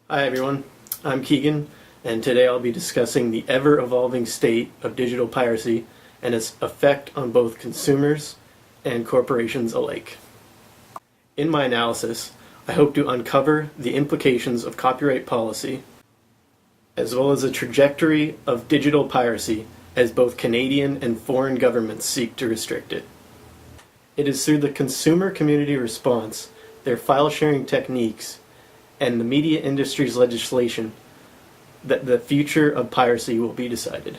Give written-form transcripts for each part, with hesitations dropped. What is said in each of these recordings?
Hi everyone, I'm Keegan, and today I'll be discussing the ever-evolving state of digital piracy and its effect on both consumers and corporations alike. In my analysis, I hope to uncover the implications of copyright policy, as well as the trajectory of digital piracy as both Canadian and foreign governments seek to restrict it. It is through the consumer community response, their file-sharing techniques, and the media industry's legislation that the future of piracy will be decided.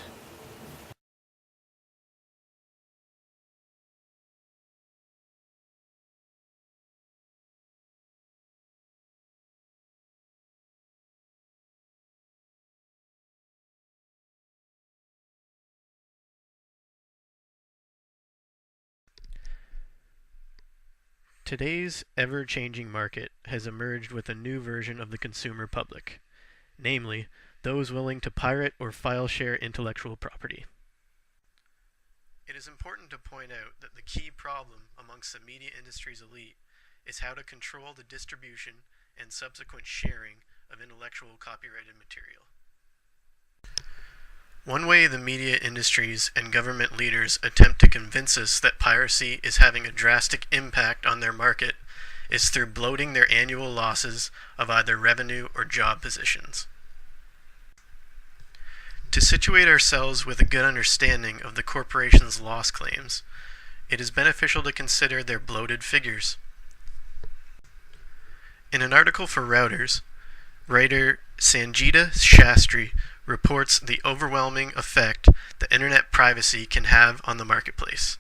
Today's ever-changing market has emerged with a new version of the consumer public, namely, those willing to pirate or file-share intellectual property. It is important to point out that the key problem amongst the media industry's elite is how to control the distribution and subsequent sharing of intellectual copyrighted material. One way the media industries and government leaders attempt to convince us that piracy is having a drastic impact on their market is through bloating their annual losses of either revenue or job positions. To situate ourselves with a good understanding of the corporation's loss claims, it is beneficial to consider their bloated figures. In an article for Routers, writer Sangeeta Shastri reports the overwhelming effect that internet privacy can have on the marketplace.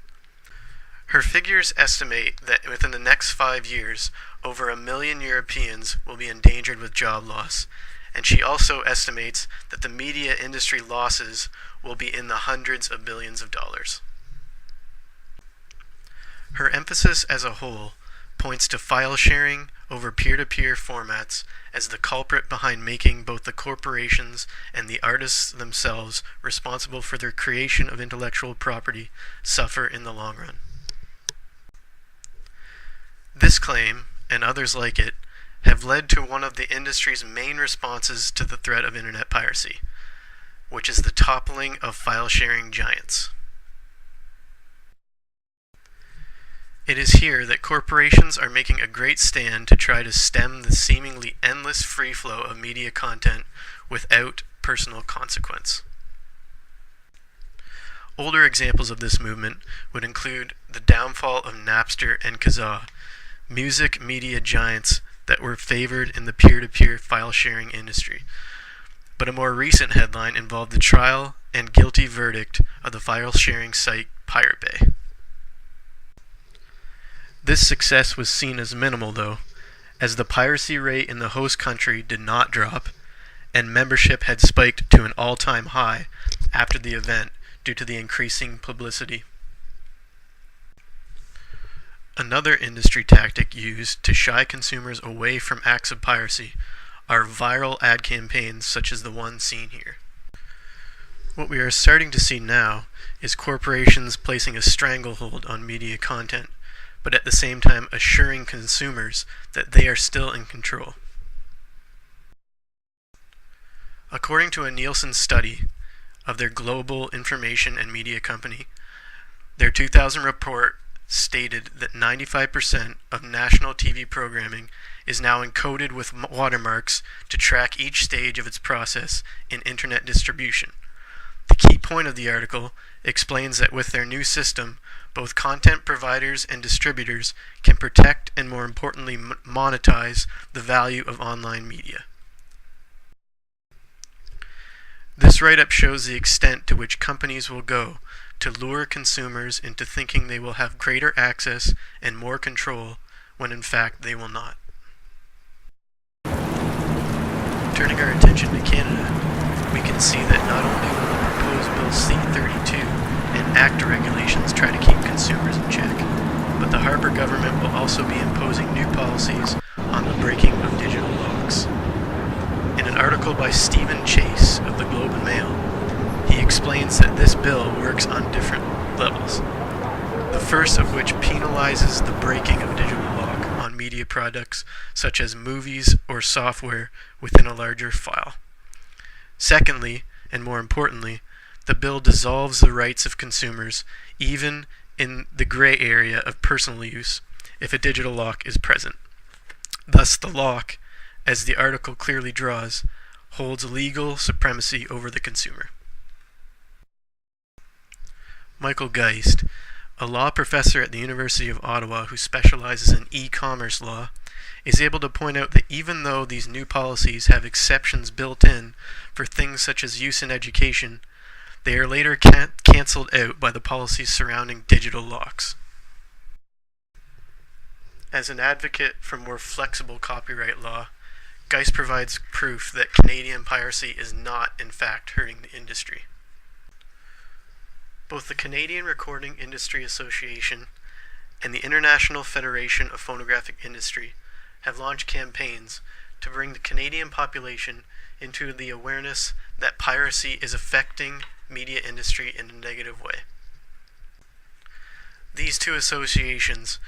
Her figures estimate that within the next 5 years, over 1 million Europeans will be endangered with job loss, and she also estimates that the media industry losses will be in the hundreds of billions of dollars. Her emphasis as a whole points to file sharing over peer-to-peer formats as the culprit behind making both the corporations and the artists themselves responsible for their creation of intellectual property suffer in the long run. This claim, and others like it, have led to one of the industry's main responses to the threat of internet piracy, which is the toppling of file-sharing giants. It is here that corporations are making a great stand to try to stem the seemingly endless free flow of media content without personal consequence. Older examples of this movement would include the downfall of Napster and Kazaa, music media giants that were favored in the peer-to-peer file-sharing industry. But a more recent headline involved the trial and guilty verdict of the file-sharing site Pirate Bay. This success was seen as minimal, though, as the piracy rate in the host country did not drop, and membership had spiked to an all-time high after the event due to the increasing publicity. Another industry tactic used to shy consumers away from acts of piracy are viral ad campaigns such as the one seen here. What we are starting to see now is corporations placing a stranglehold on media content, but at the same time assuring consumers that they are still in control. According to a Nielsen study of their global information and media company, their 2000 report stated that 95% of national TV programming is now encoded with watermarks to track each stage of its process in internet distribution. The key point of the article explains that with their new system, both content providers and distributors can protect and, more importantly, monetize the value of online media. This write-up shows the extent to which companies will go to lure consumers into thinking they will have greater access and more control when in fact they will not. Turning our attention to Canada, we can see that not only will the proposed Bill C-32 and ACTA regulations try to keep consumers in check, but the Harper government will also be imposing new policies on the breaking of digital locks. In an article by Stephen Chase of the Globe and Mail, he explains that this bill works on different levels. The first of which penalizes the breaking of digital lock on media media products such as movies or software within a larger file. Secondly, and more importantly, the bill dissolves the rights of consumers even in the gray area of personal use if a digital lock is present. Thus, the lock, as the article clearly draws, holds legal supremacy over the consumer. Michael Geist, a law professor at the University of Ottawa who specializes in e-commerce law, is able to point out that even though these new policies have exceptions built in for things such as use in education, they are later cancelled out by the policies surrounding digital locks. As an advocate for more flexible copyright law, Geist provides proof that Canadian piracy is not, in fact, hurting the industry. Both the Canadian Recording Industry Association and the International Federation of Phonographic Industry have launched campaigns to bring the Canadian population into the awareness that piracy is affecting media industry in a negative way. These two associations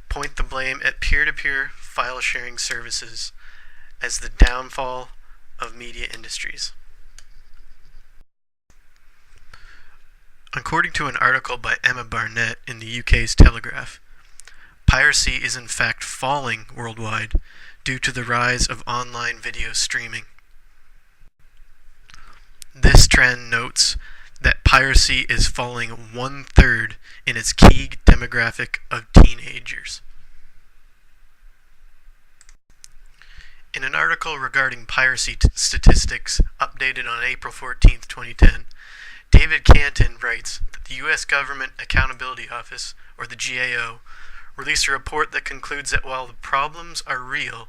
point the blame at peer-to-peer file sharing services as the downfall of media industries. According to an article by Emma Barnett in the UK's Telegraph, piracy is in fact falling worldwide due to the rise of online video streaming. This trend notes that piracy is falling 1/3 in its key demographic of teenagers. In an article regarding piracy statistics updated on April 14, 2010, David Canton writes that the U.S. Government Accountability Office, or the GAO, released a report that concludes that while the problems are real,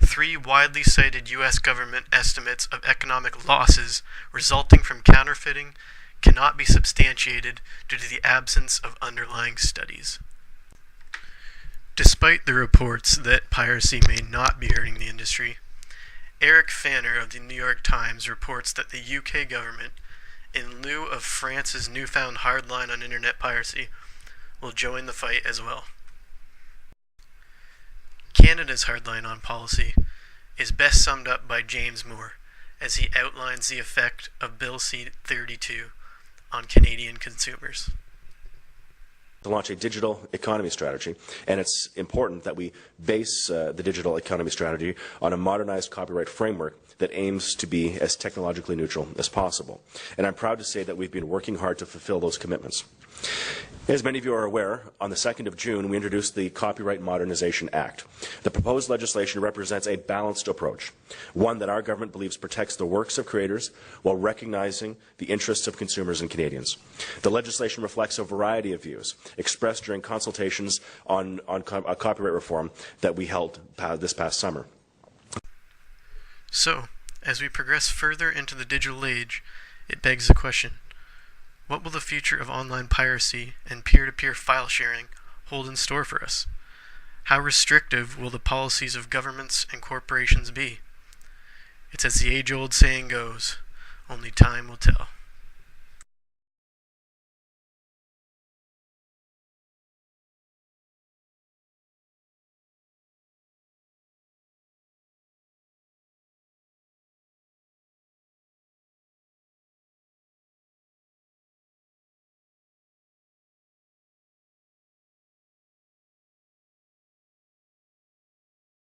3 widely cited U.S. government estimates of economic losses resulting from counterfeiting cannot be substantiated due to the absence of underlying studies. Despite the reports that piracy may not be hurting the industry, Eric Fanner of the New York Times reports that the UK government, in lieu of France's newfound hardline on internet piracy, will join the fight as well. Canada's hardline on policy is best summed up by James Moore as he outlines the effect of Bill C-32 on Canadian consumers. To launch a digital economy strategy, and it's important that we base the digital economy strategy on a modernized copyright framework that aims to be as technologically neutral as possible. And I'm proud to say that we've been working hard to fulfill those commitments. As many of you are aware, on the 2nd of June, we introduced the Copyright Modernization Act. The proposed legislation represents a balanced approach, one that our government believes protects the works of creators while recognizing the interests of consumers and Canadians. The legislation reflects a variety of views expressed during consultations on copyright reform that we held this past summer. So, as we progress further into the digital age, it begs the question: what will the future of online piracy and peer-to-peer file sharing hold in store for us? How restrictive will the policies of governments and corporations be? It's as the age-old saying goes, only time will tell.